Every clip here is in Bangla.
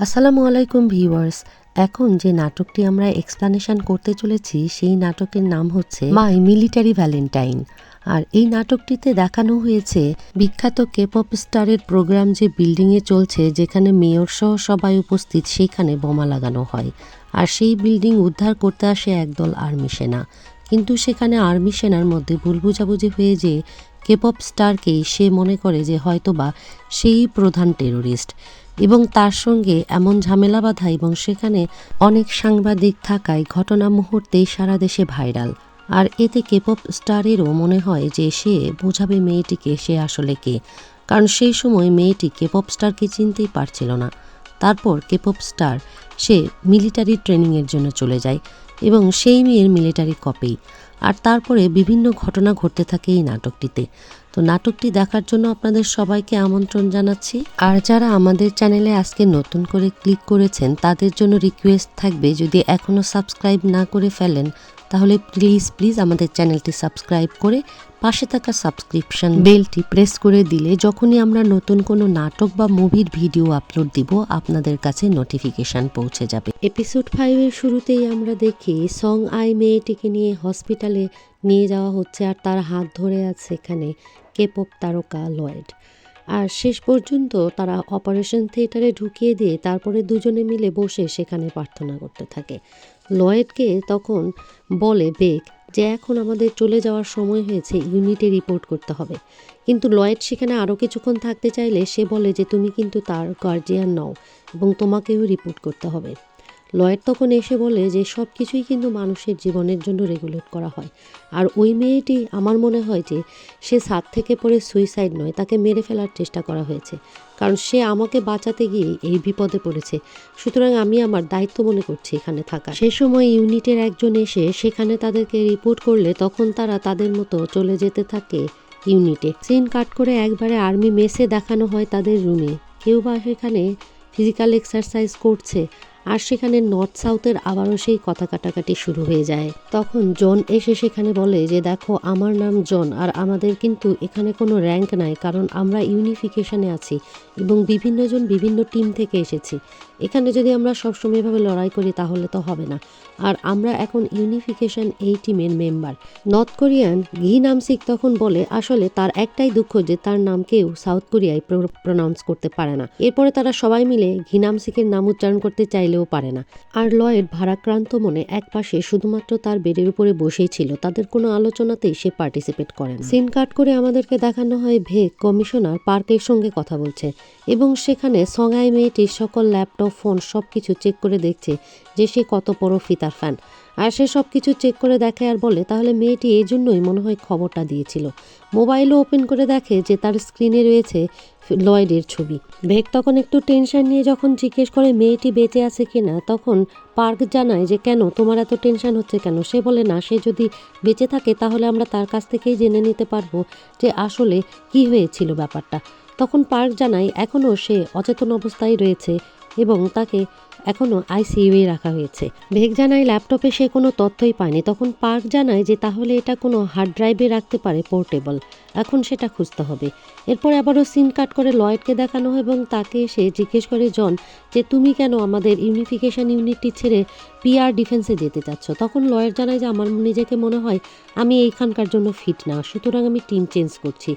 আসসালামু আলাইকুম ভিউয়ার্স। এখন যে নাটকটি আমরা এক্সপ্লানেশন করতে চলেছি সেই নাটকের নাম হচ্ছে মাই মিলিটারি ভ্যালেন্টাইন। আর এই নাটকটিতে দেখানো হয়েছে বিখ্যাত কেপপ স্টারের প্রোগ্রাম যে বিল্ডিংয়ে চলছে, যেখানে মেয়র সহ সবাই উপস্থিত, সেইখানে বোমা লাগানো হয়। আর সেই বিল্ডিং উদ্ধার করতে আসে একদল আর্মি সেনা, কিন্তু সেখানে আর্মি সেনার মধ্যে ভুল বোঝাবুঝি হয়ে যে কেপপ স্টারকেই সে মনে করে যে হয়তোবা সেই প্রধান টেরোরিস্ট, এবং তার সঙ্গে এমন ঝামেলা বাঁধা এবং সেখানে অনেক সাংবাদিক থাকায় ঘটনা মুহূর্তেই সারা দেশে ভাইরাল। আর এতে কেপপ স্টারেরও মনে হয় যে সে বোঝাবে মেয়েটিকে সে আসলে কে, কারণ সেই সময় মেয়েটি কেপপ স্টারকে চিনতেই পারছিল না। তারপর কেপপ স্টার সে মিলিটারি ট্রেনিংয়ের জন্য চলে যায় এবং সেই মেয়ের মিলিটারি কপি। আর তারপরে বিভিন্ন ঘটনা ঘটতে থাকে এই নাটকটিতে। তো নাটকটি দেখার জন্য আপনাদের সবাইকে আমন্ত্রণ জানাচ্ছি। আর যারা আমাদের চ্যানেলে আজকে নতুন করে ক্লিক করেছেন তাদের জন্য রিকোয়েস্ট থাকবে, যদি এখনও সাবস্ক্রাইব না করে ফেলেন তাহলে প্লিজ আমাদের চ্যানেলটি সাবস্ক্রাইব করে পাশে থাকা সাবস্ক্রিপশন বেলটি প্রেস করে দিলে যখনই আমরা নতুন কোনো নাটক বা মুভির ভিডিও আপলোড দিব আপনাদের কাছে নোটিফিকেশান পৌঁছে যাবে। এপিসোড 5-এর শুরুতেই আমরা দেখি সং আই মেয়েটিকে নিয়ে হসপিটালে নিয়ে যাওয়া হচ্ছে, আর তার হাত ধরে আছে এখানে কেপপ তারকা লয়েড। আর শেষ পর্যন্ত তারা অপারেশন থিয়েটারে ঢুকিয়ে দিয়ে তারপরে দুজনে মিলে বসে সেখানে প্রার্থনা করতে থাকে। লয়েডকে তখন বলে বেক যে এখন আমাদের চলে যাওয়ার সময় হয়েছে, ইউনিটে রিপোর্ট করতে হবে। কিন্তু লয়েড সেখানে আরও কিছুক্ষণ থাকতে চাইলে সে বলে যে তুমি কিন্তু তার গার্জিয়ান নও এবং তোমাকেও রিপোর্ট করতে হবে। লয়েড তখন এসে বলে যে সব কিছুই কিন্তু মানুষের জীবনের জন্য রেগুলেট করা হয়, আর ওই মেয়েটি আমার মনে হয় যে সে ছাদ থেকে পড়ে সুইসাইড নয়, তাকে মেরে ফেলার চেষ্টা করা হয়েছে, কারণ সে আমাকে বাঁচাতে গিয়ে এই বিপদে পড়েছে। সুতরাং আমি আমার দায়িত্ব মনে করছি এখানে থাকা। সে সময় ইউনিটের একজন এসে সেখানে তাদেরকে রিপোর্ট করলে তখন তারা তাদের মতো চলে যেতে থাকে ইউনিটে। সিন কাট করে একবারে আর্মি মেসে দেখানো হয় তাদের রুমে। কেউ বা সেখানে ফিজিক্যাল এক্সারসাইজ করছে, আর সেখানে নর্থ সাউথের আবারও সেই কথা কাটাকাটি শুরু হয়ে যায়। তখন জন এসে সেখানে বলে যে দেখো আমার নাম জন, আর আমাদের কিন্তু এখানে কোনো র্যাঙ্ক নাই, কারণ আমরা ইউনিফিকেশনে আছি এবং বিভিন্নজন বিভিন্ন টিম থেকে এসেছি। এখানে যদি আমরা সবসময় এভাবে লড়াই করি তাহলে তো হবে না, আর আমরা এখন ইউনিফিকেশন এই টিমের মেম্বার। নর্থ কোরিয়ান ঘি নামসিক তখন বলে আসলে তার একটাই দুঃখ যে তার নাম কেউ সাউথ কোরিয়ায় প্রনাউন্স করতে পারে না। এরপরে তারা সবাই মিলে ঘি নামসিকের নাম উচ্চারণ করতে চাইলেও পারে না। আর লয়েড ভারাক্রান্ত মনে একপাশে শুধুমাত্র তার বেডের উপরে বসেই ছিল, তাদের কোনো আলোচনাতেই সে পার্টিসিপেট করে না। সিন কাট করে আমাদেরকে দেখানো হয় ভেক কমিশনার পার্কের সঙ্গে কথা বলছে এবং সেখানে সঙ্গাই মেয়েটির সকল ল্যাপটপ ফোন সব কিছু চেক করে দেখছে যে সে কত বড় ফিতার ফ্যান। আর সে সব কিছু চেক করে দেখে আর বলে তাহলে মেয়েটি এই জন্যই মনে হয় খবরটা দিয়েছিল। মোবাইলও ওপেন করে দেখে যে তার স্ক্রিনে রয়েছে লয়েডের ছবি। ভেক তখন একটু টেনশন নিয়ে যখন জিজ্ঞেস করে মেয়েটি বেঁচে আছে কিনা, তখন পার্ক জানায় যে কেন তোমার এত টেনশন হচ্ছে কেন। সে বলে না, সে যদি বেঁচে থাকে তাহলে আমরা তার কাছ থেকেই জেনে নিতে পারবো যে আসলে কি হয়েছিল ব্যাপারটা। তখন পার্ক জানায় এখনও সে অচেতন অবস্থায় রয়েছে এবং তাকে এখনও আইসিইউয়ে রাখা হয়েছে। ভেক জানায় ল্যাপটপে সে কোনো তথ্যই পায়নি। তখন পার্ক জানায় যে তাহলে এটা কোনো হার্ড ড্রাইভে রাখতে পারে পোর্টেবল, এখন সেটা খুঁজতে হবে। এরপর আবারও সিন কাট করে লয়েডকে দেখানো হয় এবং তাকে সে জিজ্ঞেস করে জন যে তুমি কেন আমাদের ইউনিফিকেশন ইউনিটটি ছেড়ে পিআর ডিফেন্সে যেতে চাচ্ছ। তখন লয়েড জানায় যে আমার নিজেকে মনে হয় আমি এইখানকার জন্য ফিট না, সুতরাং আমি টিম চেঞ্জ করছি।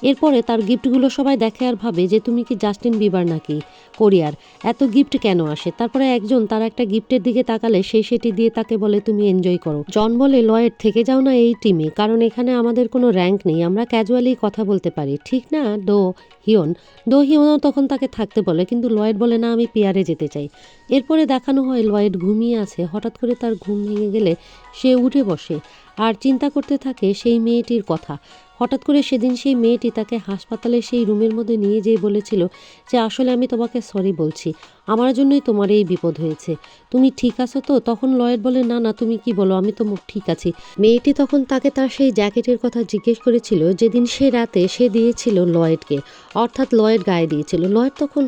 এরপরে তার গিফটগুলো সবাই দেখে আর ভাবে যে তুমি কি জাস্টিন বিবার নাকি কোরিয়ার, এত গিফট কেন আসে। তারপরে একজন তার একটা গিফটের দিকে তাকালে সে সেটি দিয়ে তাকে বলে তুমি এনজয় করো। জন বলে লয়েড থেকে যাও না এই টিমে, কারণ এখানে আমাদের কোনো র্যাঙ্ক নেই, আমরা ক্যাজুয়ালি কথা বলতে পারি, ঠিক না দো হিয়নও তখন তাকে থাকতে বলে, কিন্তু লয়েড বলে না আমি পিয়ারে যেতে চাই। এরপরে দেখানো হয় লয়েড ঘুমিয়ে আছে, হঠাৎ করে তার ঘুম ভেঙে গেলে সে উঠে বসে আর চিন্তা করতে থাকে সেই মেয়েটির কথা। হঠাৎ করে সেদিন সেই মেয়েটি তাকে হাসপাতালে সেই রুমের মধ্যে নিয়ে যেয়ে বলেছিল যে আসলে আমি তোমাকে সরি বলছি, আমার জন্যই তোমার এই বিপদ হয়েছে, তুমি ঠিক আছো তো। তখন লয়েড বলে না না তুমি কি বলো, আমি তো ঠিক আছি। মেয়েটি তখন তাকে তার সেই জ্যাকেটের কথা জিজ্ঞেস করেছিল যেদিন সে রাতে সে দিয়েছিল লয়েডকে, অর্থাৎ লয়েড গায়ে দিয়েছিল। লয়েড তখন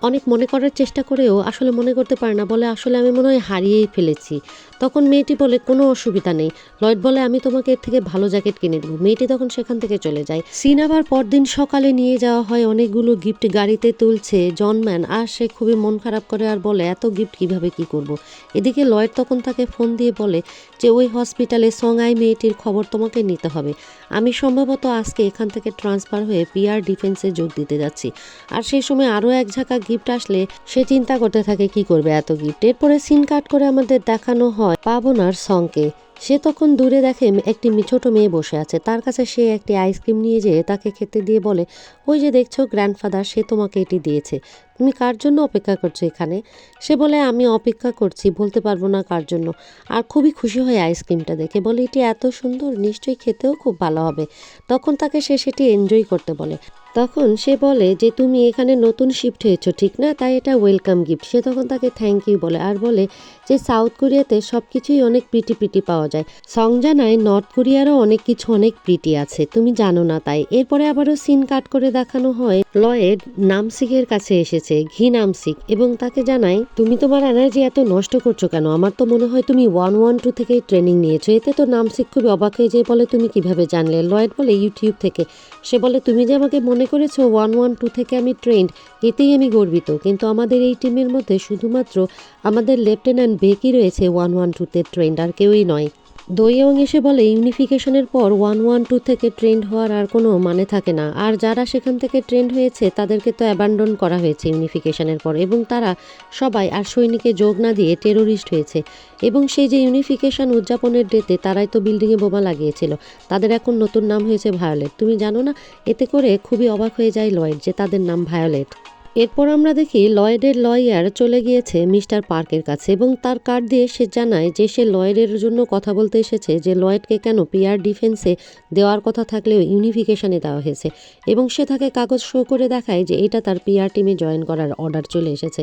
অনেক মনে করার চেষ্টা করেও আসলে মনে করতে পারে না, বলে আসলে আমি মনে হয় হারিয়েই ফেলেছি। তখন মেয়েটি বলে কোনো অসুবিধা নেই। লয়েড বলে আমি তোমাকে এর থেকে ভালো জ্যাকেট কিনে দেবো। মেয়েটি তখন সেখান থেকে চলে যায়। সিন আবার পরদিন সকালে নিয়ে যাওয়া হয়, অনেকগুলো গিফট গাড়িতে তুলছে জনম্যান, আর সে খুবই মন খারাপ করে আর বলে এত গিফট কিভাবে কি করব। এদিকে লয়েড তখন তাকে ফোন দিয়ে বলে যে ওই হসপিটালে সঙ্গাই মেয়েটির খবর তোমাকে নিতে হবে। আমি সম্ভবত আজকে এখান থেকে ট্রান্সফার হয়ে পিআর ডিফেন্সে যোগ দিতে যাচ্ছি। আর সেই সময় আরও এক ঝাঁকা গিফট আসলে সে চিন্তা করতে থাকে কি করবে এত গিফট। এরপরে সিন কাট করে আমাদের দেখানো হয় পাবনার সঙ্গে। সে তখন দূরে দেখে একটি ছোট মেয়ে বসে আছে, তার কাছে সে একটি আইসক্রিম নিয়ে যেয়ে তাকে খেতে দিয়ে বলে ওই যে দেখছো গ্র্যান্ডফাদার, সে তোমাকে এটি দিয়েছে, তুমি কার জন্য অপেক্ষা করছো এখানে। সে বলে আমি অপেক্ষা করছি, বলতে পারবো না কার জন্য। আর খুবই খুশি হয় আইসক্রিমটা দেখে, বলে এটি এত সুন্দর, নিশ্চয়ই খেতেও খুব ভালো হবে। তখন তাকে সে সেটি এনজয় করতে বলে। তখন সে বলে যে তুমি এখানে নতুন শিফট হয়েছো ঠিক না, তাই এটা ওয়েলকাম গিফট। সে তখন তাকে থ্যাংক ইউ বলে আর বলে যে সাউথ কোরিয়াতে সব কিছুই অনেক প্রিটি প্রিটি পাওয়া যায়। সং জানায় নর্থ কোরিয়ারও অনেক কিছু অনেক প্রিটি আছে, তুমি জানো না তাই। এরপরে আবারও সিন কাট করে দেখানো হয় লয়েড নামসিকের কাছে এসেছে, ঘি নামসিক, এবং তাকে জানায় তুমি তোমার এনার্জি এত নষ্ট করছো কেন, আমার তো মনে হয় তুমি 112 থেকেই ট্রেনিং নিয়েছো। এতে তো নামসিক খুবই অবাক হয়ে যায়, বলে তুমি কিভাবে জানলে। লয়েড বলে ইউটিউব থেকে। সে বলে তুমি যে আমাকে মনে করেছো 112 থেকে আমি ট্রেন্ড, এতেই আমি গর্বিত, কিন্তু আমাদের এই টিমের মধ্যে শুধুমাত্র আমাদের লেফটেন্যান্ট বেকি রয়েছে 112-তে ট্রেন্ড, আর কেউই নয়। দোয়েয়ং এসে বলে ইউনিফিকেশনের পর 112 থেকে ট্রেন্ড হওয়ার আর কোনো মানে থাকে না, আর যারা সেখান থেকে ট্রেন্ড হয়েছে তাদেরকে তো অ্যাবান্ডন করা হয়েছে ইউনিফিকেশনের পর, এবং তারা সবাই আর সৈনিকে যোগ না দিয়ে টেরোরিস্ট হয়েছে। এবং সেই যে ইউনিফিকেশন উদযাপনের ডেতে তারাই তো বিল্ডিংয়ে বোমা লাগিয়েছিল, তাদের এখন নতুন নাম হয়েছে ভায়োলেট, তুমি জানো না। এতে করে খুবই অবাক হয়ে যায় লয়েড যে তাদের নাম ভায়োলেট। এরপর আমরা দেখি লয়েডের লয়ার চলে গিয়েছে মিস্টার পার্কের কাছে, এবং তার কার্ড দিয়ে সে জানায় যে সে লয়েডের জন্য কথা বলতে এসেছে, যে লয়েডকে কেন পিআর ডিফেন্সে দেওয়ার কথা থাকলেও ইউনিফিকেশনে দেওয়া হয়েছে। এবং সে তাকে কাগজ শো করে দেখায় যে এটা তার পিআর টিমে জয়েন করার অর্ডার চলে এসেছে।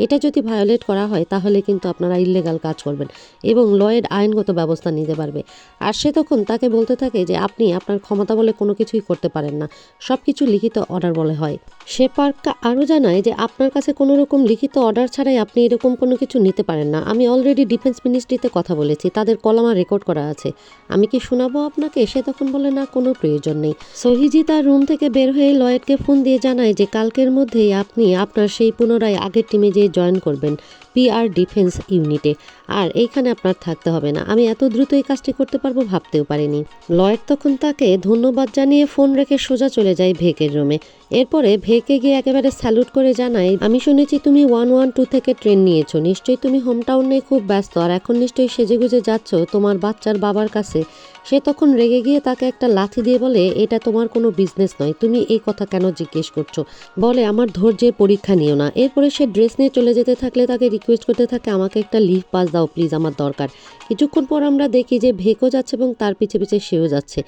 এটা যদি ভায়োলেট করা হয় তাহলে কিন্তু আপনারা ইল্লেগাল কাজ করবেন এবং লয়েড আইনগত ব্যবস্থা নিতে পারবে। আর সে তখন তাকে বলতে থাকে যে আপনি আপনার ক্ষমতা বলে কোনো কিছুই করতে পারেন না, সব কিছু লিখিত অর্ডার বলে হয়। সে পার্কটা আরও জানায় যে আপনার কাছে কোনো রকম লিখিত অর্ডার ছাড়াই আপনি এরকম কোনো কিছু নিতে পারেন না। আমি অলরেডি ডিফেন্স মিনিস্ট্রিতে কথা বলেছি, তাদের কলামা রেকর্ড করা আছে, আমি কি শোনাবো আপনাকে। সে তখন বলে না, কোনো প্রয়োজন নেই। সোহিজি তার রুম থেকে বের হয়ে লয়েডকে ফোন দিয়ে জানায় যে কালকের মধ্যেই আপনি আপনার সেই পুনরায় আগের টিমে যেয়ে জয়েন করবেন পিআর ডিফেন্স ইউনিটে, আর এইখানে আপনার থাকতে হবে না। আমি এত দ্রুত এই কাজটি করতে পারবো ভাবতেও পারিনি। লয়েড তখন তাকে ধন্যবাদ জানিয়ে ফোন রেখে সোজা চলে যায় ভেকের রুমে। এরপরে ভেকে গিয়ে একেবারে স্যালুট করে জানায় আমি শুনেছি তুমি 112 থেকে ট্রেন নিয়েছো, নিশ্চয়ই তুমি হোম টাউন নিয়ে খুব ব্যস্ত, আর এখন নিশ্চয়ই সেজেগুজে যাচ্ছ তোমার বাচ্চার বাবার কাছে। সে তখন রেগে গিয়ে তাকে একটা লাথি দিয়ে বলে এটা তোমার কোনো বিজনেস নয়, তুমি এই কথা কেন জিজ্ঞেস করছো। বলে আমার ধৈর্যের পরীক্ষা নিও না। এরপরে সে ড্রেস নিয়ে চলে যেতে থাকলে তাকে রিকোয়েস্ট করতে থাকে আমাকে একটা লিভ পাস দাও প্লিজ, আমার দরকার। কিছুক্ষণ পর আমরা দেখি যে ভেকও যাচ্ছে এবং তার পিছে পিছে সেও যাচ্ছে।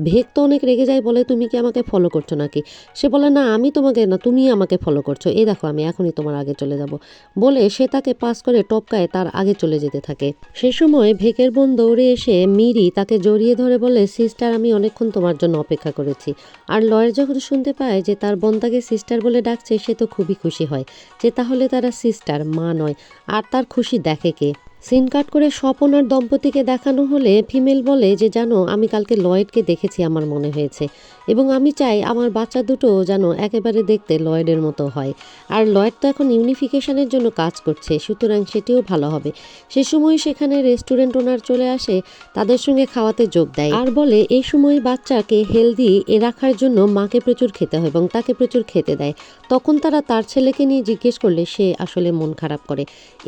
ভেক তো অনেক রেগে যায়, বলে তুমি কি আমাকে ফলো করছো নাকি। সে বলে না, আমি তোমাকে না, তুমি আমাকে ফলো করছো, এই দেখো আমি এখনই তোমার আগে চলে যাব। বলে সে তাকে পাস করে টপকায় তার আগে চলে যেতে থাকে। সে সময় ভেকের বোন দৌড়ে এসে মিরি তাকে জড়িয়ে ধরে বলে সিস্টার, আমি অনেকক্ষণ তোমার জন্য অপেক্ষা করেছি। আর লয়ের যখন শুনতে পায় যে তার বোন তাকে সিস্টার বলে ডাকছে, সে তো খুবই খুশি হয় যে তাহলে তারা সিস্টার, মা নয়। আর তার খুশি দেখে কে। সিন কাট করে স্বপন আর দম্পতিকে দেখানো হলে ফিমেল বলে যে জানো আমি কালকে লয়েডকে দেখেছি, আমার মনে হয়েছে, এবং আমি চাই আমার বাচ্চা দুটো যেন একেবারে দেখতে লয়েডের মতো হয়। আর লয়েড তো এখন ইউনিফিকেশনের জন্য কাজ করছে, সুতরাং সেটিও ভালো হবে। সে সময় সেখানে রেস্টুরেন্ট ওনার চলে আসে, তাদের সঙ্গে খাওয়াতে যোগ দেয় আর বলে এই সময় বাচ্চাকে হেলদি রাখার জন্য মাকে প্রচুর খেতে হয় এবং তাকে প্রচুর খেতে দেয়। তখন তারা তার ছেলেকে নিয়ে জিজ্ঞেস করলে সে আসলে মন খারাপ করে।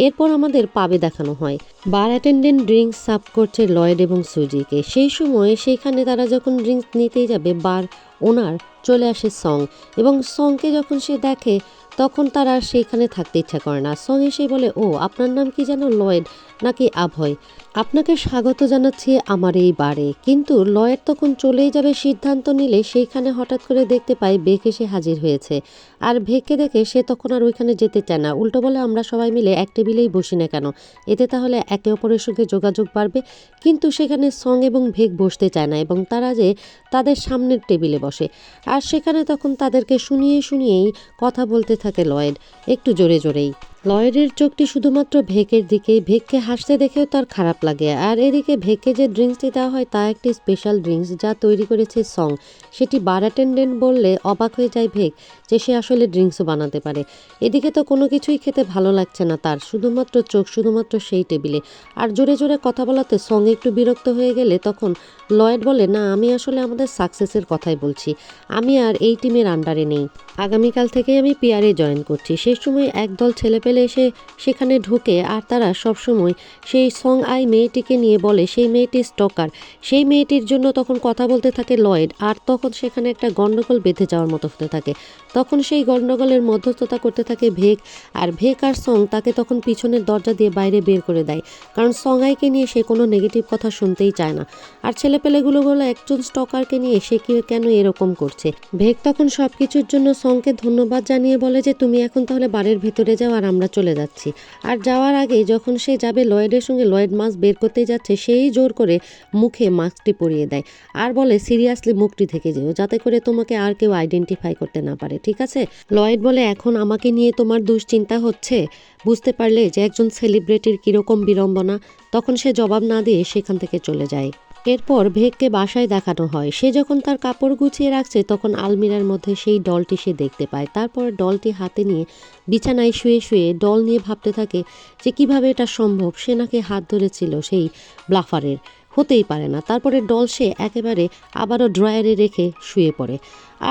এরপর আমাদের পাবে দেখানো হয় বার অ্যাটেন্ডেন্ট ড্রিঙ্কস সার্ভ করছে লয়েড এবং সুজিকে। সেই সময় সেইখানে তারা যখন ড্রিঙ্কস নিতেই যাবে বার ওনার চলে আসে সং, এবং সংকে যখন সে দেখে তখন তার আর সেইখানে থাকতে ইচ্ছা করে না। সং এসে বলে ও আপনার নাম কি যেন, লয়েড, নাকি অভয়? আপনাকে স্বাগত জানাচ্ছি আমার এই বারে। কিন্তু লয়েড তখন চলেই যাবে সিদ্ধান্ত নিলে সেইখানে হঠাৎ করে দেখতে পাই বেক এসে হাজির হয়েছে। আর ভেককে দেখে সে তখন আর ওইখানে যেতে চায় না, উল্টো বলে আমরা সবাই মিলে এক টেবিলেই বসি না কেন, এতে তাহলে একে অপরের সঙ্গে যোগাযোগ বাড়বে। কিন্তু সেখানে সং এবং ভেক বসতে চায় না এবং তারা যে তাদের সামনের টেবিলে বসে। আর সেখানে তখন তাদেরকে শুনিয়েই কথা বলতে থাকে লয়েড, একটু জোরে জোরেই। লয়েডের চোখটি শুধুমাত্র ভেকের দিকেই, ভেককে হাসতে দেখেও তার খারাপ লাগে। আর এদিকে ভেককে যে ড্রিঙ্কসটি দেওয়া হয় তা একটি স্পেশাল ড্রিঙ্কস যা তৈরি করেছে সং। সেটি বার অ্যাটেন্ডেন্ট বললে অবাক হয়ে যায় ভেক যে সে আসলে ড্রিঙ্কসও বানাতে পারে। এদিকে তো কোনো কিছুই খেতে ভালো লাগছে না তার, শুধুমাত্র চোখ শুধুমাত্র সেই টেবিলে। আর জোরে জোরে কথা বলাতে সং একটু বিরক্ত হয়ে গেলে তখন লয়েড বলে, না আমি আসলে আমাদের সাকসেসের কথাই বলছি, আমি আর এই টিমের আন্ডারে নেই, আগামীকাল থেকেই আমি পিআরে জয়েন করছি। সেই সময় একদল ছেলেপেলে এসে সেখানে ঢুকে আর তারা সবসময় সেই সং আই মেয়েটিকে নিয়ে বলে সেই মেয়েটি স্টকার। সেই মেয়েটির জন্য তখন কথা বলতে থাকে লয়েড, আর তখন সেখানে একটা গন্ডগোল বেঁধে যাওয়ার মতো হতে থাকে। তখন সেই গন্ডগোলের মধ্যস্থতা করতে থাকে ভেক, আর ভেক আর সং তাকে তখন পিছনের দরজা দিয়ে বাইরে বের করে দেয়, কারণ সং আইকে নিয়ে সে কোনো নেগেটিভ কথা শুনতেই চায় না। আর ছেলেপেলেগুলো বলে একজন স্টকারকে নিয়ে সে কেন এরকম করছে। ভেক তখন সব কিছুর জন্য সংকে ধন্যবাদ জানিয়ে বলে যে তুমি এখন তাহলে বাড়ির ভেতরে যাও আর আমরা চলে যাচ্ছি। আর যাওয়ার আগে যখন সে যাবে লয়েডের সঙ্গে, লয়েড মাস্ক বের করতে যাচ্ছে, সেই জোর করে মুখে মাস্কটি পরিয়ে দেয় আর বলে সিরিয়াসলি মুখটি থেকে যেও, যাতে করে তোমাকে আর কেউ আইডেন্টিফাই করতে না পারে, ঠিক আছে? লয়েড বলে এখন আমাকে নিয়ে তোমার দুশ্চিন্তা হচ্ছে, বুঝতে পারলে যে একজন সেলিব্রিটির কীরকম বিড়ম্বনা। তখন সে জবাব না দিয়ে সেখান থেকে চলে যায়। এরপর ভেককে বাসায় দেখানো হয়। সে যখন তার কাপড় গুছিয়ে রাখছে তখন আলমিরার মধ্যে সেই ডলটি সে দেখতে পায়। তারপর ডলটি হাতে নিয়ে বিছানায় শুয়ে শুয়ে ডল নিয়ে ভাবতে থাকে যে কিভাবে এটা সম্ভব, সে নাকি হাত ধরেছিল সেই ব্লাফারের, হতেই পারে না। তারপরে ডল সে একেবারে আবারও ড্রয়ারে রেখে শুয়ে পড়ে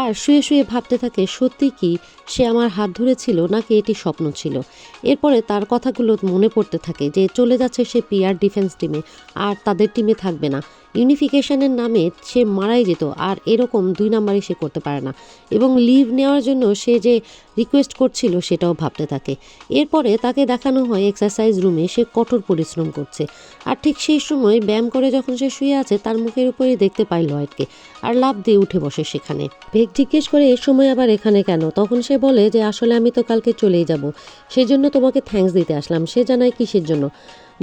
আর শুয়ে শুয়ে ভাবতে থাকে সত্যি কি সে আমার হাত ধরেছিল নাকি এটি স্বপ্ন ছিল। এরপরে তার কথাগুলো মনে পড়তে থাকে যে চলে যাচ্ছে সে পিআর ডিফেন্স টিমে, আর তাদের টিমে থাকবে না। ইউনিফিকেশনের নামে সে মারাই যেত, আর এরকম 2 নাম্বারই সে করতে পারে না। এবং লিভ নেওয়ার জন্য সে যে রিকোয়েস্ট করছিল সেটাও ভাবতে থাকে। এরপরে তাকে দেখানো হয় এক্সারসাইজ রুমে সে কঠোর পরিশ্রম করছে। আর ঠিক সেই সময় ব্যায়াম করে যখন সে শুয়ে আছে তার মুখের উপরেই দেখতে পায় লয়েডকে, আর লাফ দিয়ে উঠে বসে সেখানে। ভেক জিজ্ঞেস করে এ সময় আবার এখানে কেন? তখন সে বলে যে আসলে আমি তো কালকে চলেই যাব, সেজন্য তোমাকে থ্যাঙ্কস দিতে আসলাম। সে জানায় কিসের জন্য,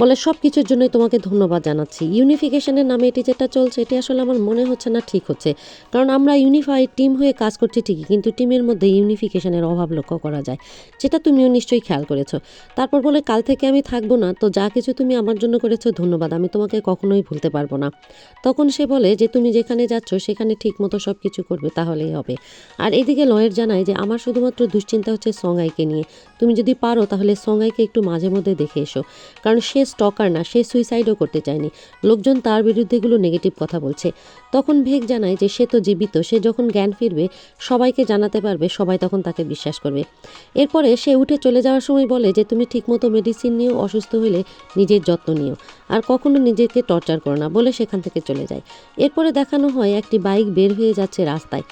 বলে সব কিছুর জন্যই তোমাকে ধন্যবাদ জানাচ্ছি। ইউনিফিকেশনের নামে এটি যেটা চলছে এটি আসলে আমার মনে হচ্ছে না ঠিক হচ্ছে, কারণ আমরা ইউনিফাইড টিম হয়ে কাজ করছি ঠিকই, কিন্তু টিমের মধ্যে ইউনিফিকেশনের অভাব লক্ষ্য করা যায়, যেটা তুমিও নিশ্চয়ই খেয়াল করেছো। তারপর বলে কাল থেকে আমি থাকবো না, তো যা কিছু তুমি আমার জন্য করেছো ধন্যবাদ, আমি তোমাকে কখনোই ভুলতে পারবো না। তখন সে বলে যে তুমি যেখানে যাচ্ছ সেখানে ঠিক মতো সব কিছু করবে তাহলেই হবে। আর এদিকে লয়েড জানায় যে আমার শুধুমাত্র দুশ্চিন্তা হচ্ছে সঙ্গাইকে নিয়ে, তুমি যদি পারো তাহলে সঙ্গাইকে একটু মাঝে মধ্যে দেখে এসো, কারণ সে স্টকার না, সে সুইসাইডও করতে চায়নি, লোকজন তার বিরুদ্ধেগুলো নেগেটিভ কথা বলছে। তখন ভেক জানায় যে সে তো জীবিত, সে যখন জ্ঞান ফিরবে সবাইকে জানাতে পারবে, সবাই তখন তাকে বিশ্বাস করবে। এরপরে সে উঠে চলে যাওয়ার সময় বলে যে তুমি ঠিকমতো মেডিসিন নিও, অসুস্থ হলে নিজের যত্ন নিও, আর কখনো নিজেকে টর্চার করো না, বলে সেখান থেকে চলে যায়। এরপরে দেখানো হয় একটি বাইক বের হয়ে যাচ্ছে রাস্তায়,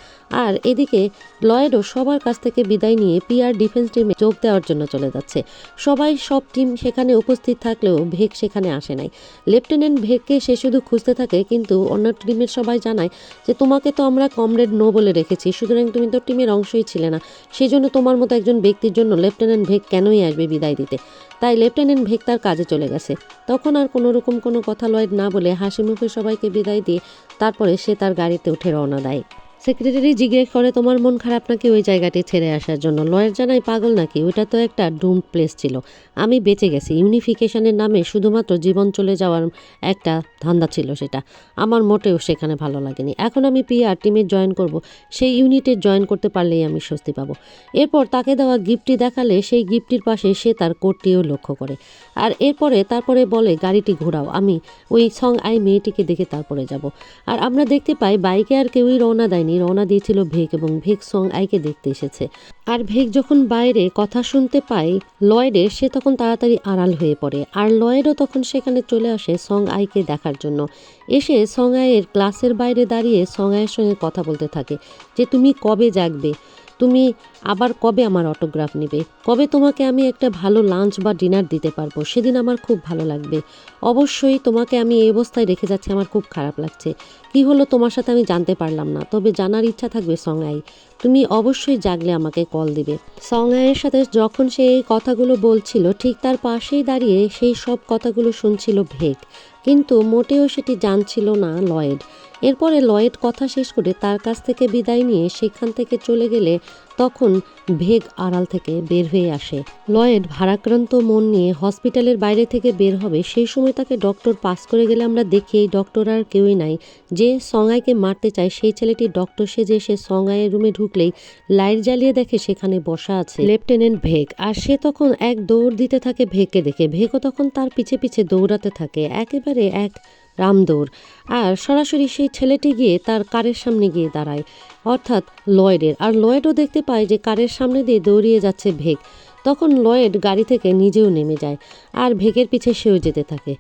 আর এদিকে লয়েডও সবার কাছ থেকে বিদায় নিয়ে পিআর ডিফেন্স টিমে যোগ দেওয়ার জন্য চলে যাচ্ছে। সব টিম সেখানে উপস্থিত থাকলেও ভেক সেখানে আসে নাই। লেফটেন্যান্ট ভেককে সে শুধু খুঁজতে থাকে, কিন্তু অন্য টিমের সবাই জানায় যে তোমাকে তো আমরা কমরেড নো বলে রেখেছি, সুতরাং তুমি তো টিমের অংশই ছিলে না, সেই জন্য তোমার মতো একজন ব্যক্তির জন্য লেফটেন্যান্ট ভেক কেনই আসবে বিদায় দিতে। তাই লেফটেন্যান্ট ভেক তার কাজে চলে গেছে। তখন আর কোনো রকম কোনো কথা লয়েড না বলে হাসি মুখে সবাইকে বিদায় দিয়ে তারপরে সে তার গাড়িতে উঠে রওনা দেয়। সেক্রেটারি জিজ্ঞেস করে তোমার মন খারাপ নাকি ওই জায়গাটি ছেড়ে আসার জন্য? লয়ের জানাই পাগল নাকি, ওইটা তো একটা ডুমড প্লেস ছিল, আমি বেঁচে গেছি। ইউনিফিকেশনের নামে শুধুমাত্র জীবন চলে যাওয়ার একটা ধান্দা ছিল, সেটা আমার মোটেও সেখানে ভালো লাগেনি। এখন আমি পিআর টিমে জয়েন করব, সেই ইউনিটে জয়েন করতে পারলেই আমি স্বস্তি পাবো। এরপর তাকে দেওয়া গিফটটি দেখালে সেই গিফটটির পাশে সে তার কোটটিও লক্ষ্য করে, আর তারপরে বলে গাড়িটি ঘোরাও, আমি ওই সং আই মেয়েটিকে দেখে তারপরে যাব। আর আমরা দেখতে পাই বাইকে আর কেউই রওনা দেয়নি, রওনা দিয়েছিল ভেক, এবং ভেক সং আইকে দেখতে এসেছে। আর ভেক যখন বাইরে কথা শুনতে পায় লয়েডের, সে তখন তাড়াতাড়ি আড়াল হয়ে পড়ে, আর লয়েডও তখন সেখানে চলে আসে সং আইকে দেখার জন্য। এসে সং আইয়ের ক্লাসের বাইরে দাঁড়িয়ে সং আইয়ের সঙ্গে কথা বলতে থাকে যে তুমি কবে জাগবে, তুমি আবার কবে আমার অটোগ্রাফ নেবে, কবে তোমাকে আমি একটা ভালো লাঞ্চ বা ডিনার দিতে পারবো, সেদিন আমার খুব ভালো লাগবে। অবশ্যই তোমাকে আমি এই অবস্থায় রেখে যাচ্ছি, আমার খুব খারাপ লাগছে। কি হলো তোমার সাথে আমি জানতে পারলাম না, তবে জানার ইচ্ছা থাকবে সঙ্গাই, তুমি অবশ্যই জাগলে আমাকে কল দিবে। সঙ্গাইয়ের সাথে যখন সে এই কথাগুলো বলছিল ঠিক তার পাশেই দাঁড়িয়ে সেই সব কথাগুলো শুনছিল ভেগ, কিন্তু মোটেও সেটি জানছিল না লয়েড। এরপরে লয়েড কথা শেষ করে তার কাছ থেকে বিদায় নিয়ে সেখান থেকে চলে গেলে তখন ভেগ আড়াল থেকে বের হয়ে আসে। লয়েড ভারাক্রান্ত মন নিয়ে হসপিটালের বাইরে থেকে বের হবে, সেই সময় তাকে ডক্টর পাস করে গেলে আমরা দেখি এই ডক্টর আর কেউই নাই, যে সঙ্গাইকে মারতে চায় সেই ছেলেটি ডক্টর সেজে সে সঙ্গাইয়ের রুমে ঢুকলেই লাইট জ্বালিয়ে দেখে সেখানে বসা আছে লেফটেন্যান্ট ভেগ। আর সে তখন এক দৌড় দিতে থাকে ভেগকে দেখে, ভেগও তখন তার পিছে পিছে দৌড়াতে থাকে, একেবারে এক রামদৌড়। আর সরাসরি সেই ছেলেটি গিয়ে তার কারের সামনে গিয়ে দাঁড়ায়, অর্থাৎ লয়েডের। আর লয়েডও দেখতে পায় যে কারের সামনে দিয়ে দৌড়িয়ে যাচ্ছে ভেগ। তখন লয়েড গাড়ি থেকে নিজেও নেমে যায় আর ভেগের পিছে সেও যেতে থাকে।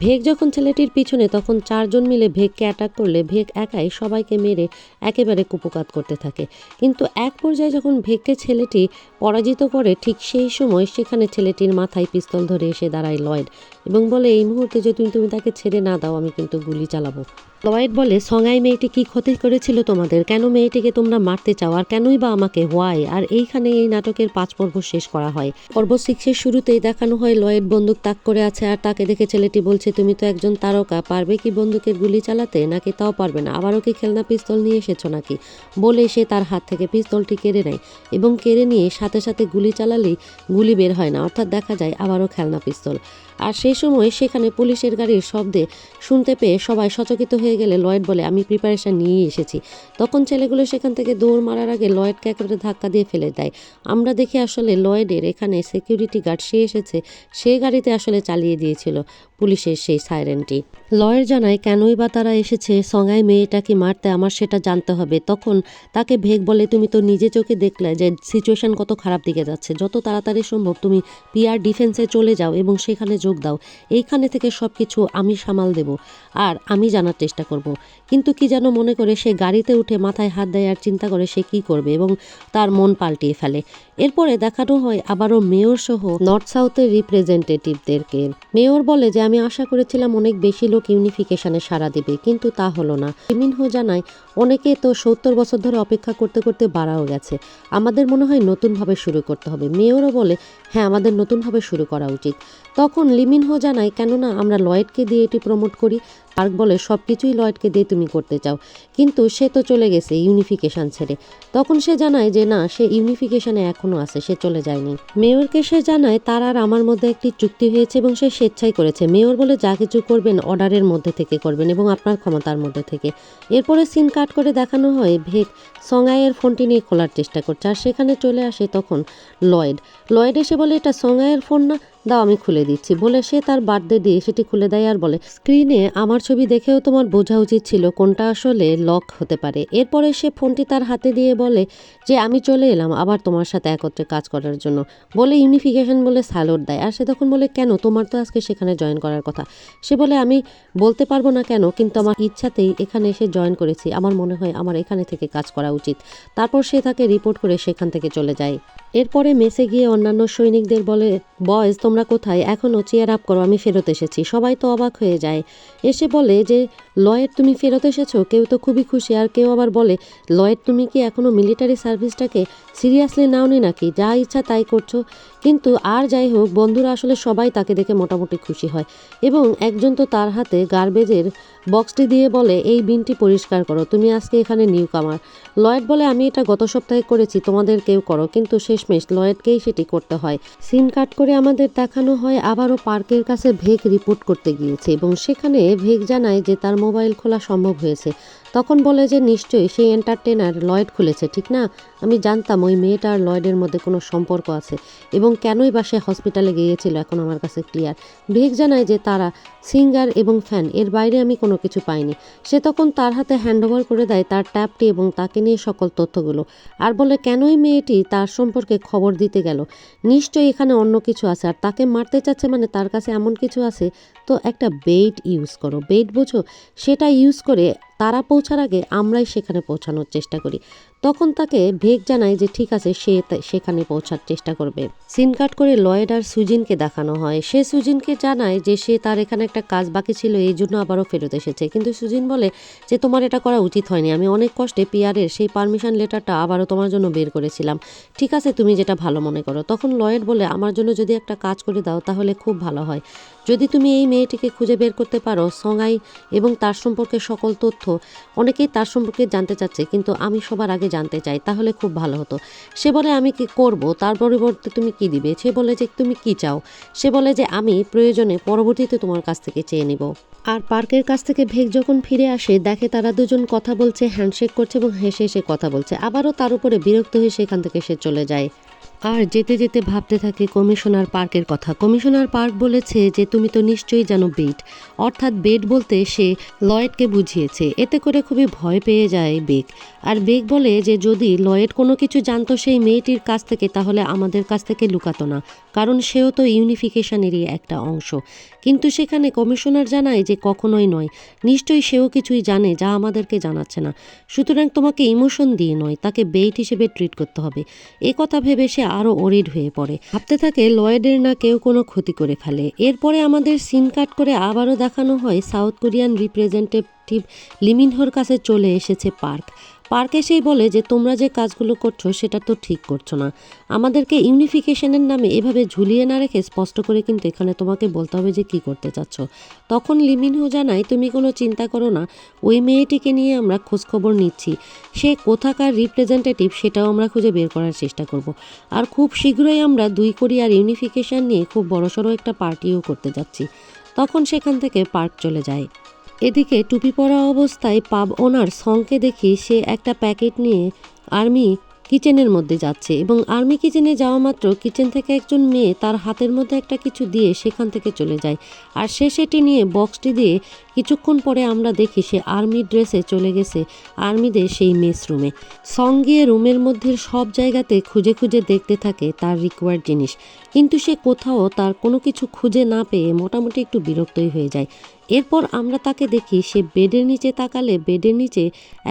ভেগ যখন ছেলেটির পিছনে, তখন চারজন মিলে ভেগকে অ্যাটাক করলে ভেগ একাই সবাইকে মেরে একেবারে কুপকাত করতে থাকে। কিন্তু এক পর্যায়ে যখন ভেগকে ছেলেটি পরাজিত করে, ঠিক সেই সময় সেখানে ছেলেটির মাথায় পিস্তল ধরে এসে দাঁড়ায় লয়েড এবং বলে, এই মুহূর্তে যদি তুমি তাকে ছেড়ে না দাও আমি কিন্তু গুলি চালাবো। লয়েড বলে, সঙ্গাই মেয়েটি কি ক্ষতি করেছিল তোমাদের, কেন মেয়েটিকে তোমরা মারতে চাও, আর কেনই বা আমাকে, হোয়াই? আর এইখানে এই নাটকের 5 পর্ব শেষ করা হয়। পর্ব 6 এর শুরুতেই দেখানো হয় লয়েড বন্দুক তাক করে আছে, আর তাকে দেখে ছেলেটি বলছে, তুমি তো একজন তারকা, পারবে কি বন্দুকের গুলি চালাতে, নাকি তাও পারবে না, আবারও কি খেলনা পিস্তল নিয়ে এসেছো নাকি? বলে সে তার হাত থেকে পিস্তলটি কেড়ে নেয় এবং কেড়ে নিয়ে সাথে সাথে গুলি চালালেই গুলি বের হয় না, অর্থাৎ দেখা যায় আবারও খেলনা পিস্তল। আর সেই সময় সেখানে পুলিশের গাড়ির শব্দে শুনতে পেয়ে সবাই সচকিত হয়ে গেলে লয়েড বলে, আমি প্রিপারেশন নিয়েই এসেছি। তখন ছেলেগুলো সেখান থেকে দৌড় মারার আগে লয়েডকে একেবারে ধাক্কা দিয়ে ফেলে দেয়। আমরা দেখি আসলে লয়েডের এখানে সিকিউরিটি গার্ড সে এসেছে, সে গাড়িতে আসলে চালিয়ে দিয়েছিল পুলিশের সেই সাইরেনটি। লয়েড জানায় কেনই বা তারা এসেছে সঙ্গাই মেয়েটাকে মারতে, আমার সেটা জানতে হবে। তখন তাকে ভেগ বলে, তুমি তো নিজে চোখে দেখলে যে সিচুয়েশন কত খারাপ দিকে যাচ্ছে, যত তাড়াতাড়ি সম্ভব তুমি পিআর ডিফেন্সে চলে যাও এবং সেখানে যোগ দাও, এইখানে থেকে সব কিছু আমি সামাল দেব আর আমি জানার চেষ্টা করব। কিন্তু কি যেন মনে করে সে গাড়িতে উঠে মাথায় হাত দেয় আর চিন্তা করে সে কি করবে এবং তার মন পাল্টিয়ে ফেলে। এরপরে দেখানো হয় আবারও মেয়র সহ নর্থ সাউথের রিপ্রেজেন্টেটিভদেরকে। মেয়র বলে যে আমি আশা করেছিলাম অনেক বেশি লোক ইউনিফিকেশনে সাড়া দেবে, কিন্তু তা হলো না। লিমিনহো জানায় অনেকে তো 70 বছর ধরে অপেক্ষা করতে করতে বাড়াও গেছে, আমাদের মনে হয় নতুনভাবে শুরু করতে হবে। মেয়রও বলে হ্যাঁ, আমাদের নতুনভাবে শুরু করা উচিত। তখন লিমিনহো জানায় কেননা আমরা লয়েডকে দিয়ে এটি প্রমোট করি। পার্ক বলে সব কিছুই লয়েডকে দিয়ে তুমি করতে চাও, কিন্তু সে তো চলে গেছে ইউনিফিকেশন ছেড়ে। তখন সে জানায় যে না, সে ইউনিফিকেশনে এখনও আছে, সে চলে যায়নি। মেয়রকে সে জানায় তার আর আমার মধ্যে একটি চুক্তি হয়েছে এবং সে স্বেচ্ছাই করেছে। মেয়র বলে যা কিছু করবেন অর্ডারের মধ্যে থেকে করবেন এবং আপনার ক্ষমতার মধ্যে থেকে। এরপরে সিন কাট করে দেখানো হয় ভেগ সঙ্গাইয়ের ফোনটি নিয়ে খোলার চেষ্টা করছে, আর সেখানে চলে আসে তখন লয়েড এসে বলে, এটা সঙ্গাইয়ের ফোন না, দাও আমি খুলে দিচ্ছি। বলে সে তার বার্থডে দিয়ে সেটি খুলে দেয় আর বলে, স্ক্রিনে আমার ছবি দেখেও তোমার বোঝা উচিত ছিল কোনটা আসলে লক হতে পারে। এরপরে সে ফোনটি তার হাতে দিয়ে বলে যে আমি চলে এলাম আবার তোমার সাথে একত্রে কাজ করার জন্য। বলে ইউনিফিকেশন বলে স্যালুট দেয়। আর সে তখন বলে, কেন, তোমার তো আজকে সেখানে জয়েন করার কথা। সে বলে, আমি বলতে পারবো না কেন, কিন্তু আমার ইচ্ছাতেই এখানে এসে জয়েন করেছি, আমার মনে হয় আমার এখানে থেকে কাজ করা উচিত। তারপর সে তাকে রিপোর্ট করে সেখান থেকে চলে যায়। এরপরে মেসে গিয়ে অন্যান্য সৈনিকদের বলে, বয়েজ তোমরা কোথায়, এখনও চেয়ার আপ করো, আমি ফেরত এসেছি। সবাই তো অবাক হয়ে যায়। এসে বলে যে লয়েড তুমি ফেরত এসেছো, কেউ তো খুবই খুশি, আর কেউ আবার বলে লয়েড তুমি কি এখনও মিলিটারি সার্ভিসটাকে সিরিয়াসলি নাওনি নাকি, যা ইচ্ছা তাই করছো। কিন্তু আর যাই হোক, বন্ধুরা আসলে সবাই তাকে দেখে মোটামুটি খুশি হয় এবং একজন তো তার হাতে গার্বেজের বক্সটি দিয়ে বলে, এই বিনটি পরিষ্কার করো, তুমি আজকে এখানে নিউ কামার। লয়েড বলে, আমি এটা গত সপ্তাহে করেছি, তোমাদের কেউ করো। কিন্তু শেষমেশ লয়েডকেই সেটি করতে হয়। সিন কাট করে আমাদের দেখানো হয় আবারও পার্কের কাছে ভেগ রিপোর্ট করতে গিয়েছে এবং সেখানে ভেগ জানায় যে তার মোবাইল খোলা সম্ভব হয়েছে। তখন বলে যে নিশ্চয়ই সেই এন্টারটেনার লয়েড খুলেছে, ঠিক না? আমি জানতাম ওই মেয়েটা আর লয়েডের মধ্যে কোনো সম্পর্ক আছে এবং কেনই বা সে হসপিটালে গিয়েছিল এখন আমার কাছে ক্লিয়ার। ভেগ জানায় যে তারা সিঙ্গার এবং ফ্যান, এর বাইরে আমি কোনো কিছু পাইনি। সে তখন তার হাতে হ্যান্ডওভার করে দেয় তার ট্যাবটি এবং তাকে নিয়ে সকল তথ্যগুলো, আর বলে কেনই মেয়েটি তার সম্পর্কে খবর দিতে গেল, নিশ্চয়ই এখানে অন্য কিছু আছে, আর তাকে মারতে চাচ্ছে মানে তার কাছে এমন কিছু আছে। তো একটা বেইট ইউজ করো, বেইট বোঝো, সেটা ইউজ করে তারা পৌঁছার আগে আমরাই সেখানে পৌঁছানোর চেষ্টা করি। তখন তাকে ভেগ জানায় যে ঠিক আছে, সে সেখানে পৌঁছার চেষ্টা করবে। সিন কাট করে লয়েড আর সুজিনকে দেখানো হয়। সে সুজিনকে জানায় যে সে তার এখানে একটা কাজ বাকি ছিল, এই জন্য আবারও ফেরত এসেছে। কিন্তু সুজিন বলে যে তোমার এটা করা উচিত হয়নি, আমি অনেক কষ্টে পিয়ারের সেই পারমিশন লেটারটা আবারও তোমার জন্য বের করেছিলাম, ঠিক আছে তুমি যেটা ভালো মনে করো। তখন লয়েড বলে আমার জন্য যদি একটা কাজ করে দাও তাহলে খুব ভালো হয়, যদি তুমি এই মেয়েটিকে খুঁজে বের করতে পারো। সঙ্গাই এবং তার সম্পর্কে সকল তথ্য, অনেকেই তার সম্পর্কে জানতে চাচ্ছে কিন্তু আমি সবার আগে জানতে চাই, তাহলে খুব ভালো হতো। সে বলে আমি কি করব, তার পরিবর্তে তুমি কি দিবে? সে বলে যে তুমি কি চাও? সে বলে যে আমি প্রয়োজনে পরবর্তীতে তোমার কাছ থেকে চেয়ে নিব। আর পার্কের কাছ থেকে ভেগ যখন ফিরে আসে দেখে তারা দুজন কথা বলছে, হ্যান্ডশেক করছে এবং হেসে হেসে কথা বলছে। আবারও তার উপরে বিরক্ত হয়ে সেখান থেকে সে চলে যায়। আর যেতে যেতে ভাবতে থাকে কমিশনার পার্কের কথা। কমিশনার পার্ক বলেছে যে তুমি তো নিশ্চয়ই জানো বেট, অর্থাৎ বেট বলতে সে লয়েডকে বুঝিয়েছে। এতে করে খুবই ভয় পেয়ে যায় বেগ। আর বেগ বলে যে যদি লয়েড কোনো কিছু জানতো সেই মেয়েটির কাছ থেকে তাহলে আমাদের কাছ থেকে লুকাতো না, কারণ সেও তো ইউনিফিকেশনেরই একটা অংশ। কিন্তু সেখানে কমিশনার জানায় যে কখনোই নয়, নিশ্চয়ই সেও কিছুই জানে যা আমাদেরকে জানাচ্ছে না। সুতরাং তোমাকে ইমোশন দিয়ে নয়, তাকে বেইট হিসেবে ট্রিট করতে হবে। এ কথা ভেবে সে আরও ওরিড হয়ে পড়ে, ভাবতে থাকে লয়েডের না কেউ কোনো ক্ষতি করে ফেলে। এরপরে আমাদের সিন কাট করে আবারও দেখানো হয় সাউথ কোরিয়ান রিপ্রেজেন্টেটিভ লিমিনহোর কাছে চলে এসেছে পার্ক। পার্ক এসেই বলে যে তোমরা যে কাজগুলো করছো সেটা তো ঠিক করছো না, আমাদেরকে ইউনিফিকেশনের নামে এভাবে ঝুলিয়ে না রেখে স্পষ্ট করে কিন্তু এখানে তোমাকে বলতে হবে যে কি করতে চাচ্ছ। তখন লিমিনহো জানায় তুমি কোনো চিন্তা করো না, ওই মেয়েটিকে নিয়ে আমরা খোঁজখবর নিচ্ছি, সে কোথাকার রিপ্রেজেন্টেটিভ সেটাও আমরা খুঁজে বের করার চেষ্টা করব। আর খুব শীঘ্রই আমরা 2 কোরিয়ার ইউনিফিকেশন নিয়ে খুব বড়সড় একটা পার্টিও করতে যাচ্ছি। তখন সেখান থেকে পার্ক চলে যায়। এদিকে টুপি পরা অবস্থায় পাব ওনার সঙ্গকে দেখি সে একটা প্যাকেট নিয়ে আর্মি কিচেনের মধ্যে যাচ্ছে এবং আর্মি কিচেনে যাওয়া মাত্র কিচেন থেকে একজন মেয়ে তার হাতের মধ্যে একটা কিছু দিয়ে সেখান থেকে চলে যায়। আর সে সেটি নিয়ে বক্সটি দিয়ে কিছুক্ষণ পরে আমরা দেখি সে আর্মি ড্রেসে চলে গেছে আর্মিদের সেই মেস রুমে। সং গিয়ে রুমের মধ্যে সব জায়গাতে খুঁজে খুঁজে দেখতে থাকে তার রিকোয়ার্ড জিনিস, কিন্তু সে কোথাও তার কোনো কিছু খুঁজে না পেয়ে মোটামুটি একটু বিরক্তই হয়ে যায়। এরপর আমরা তাকে দেখি সে বেডের নিচে তাকালে বেডের নিচে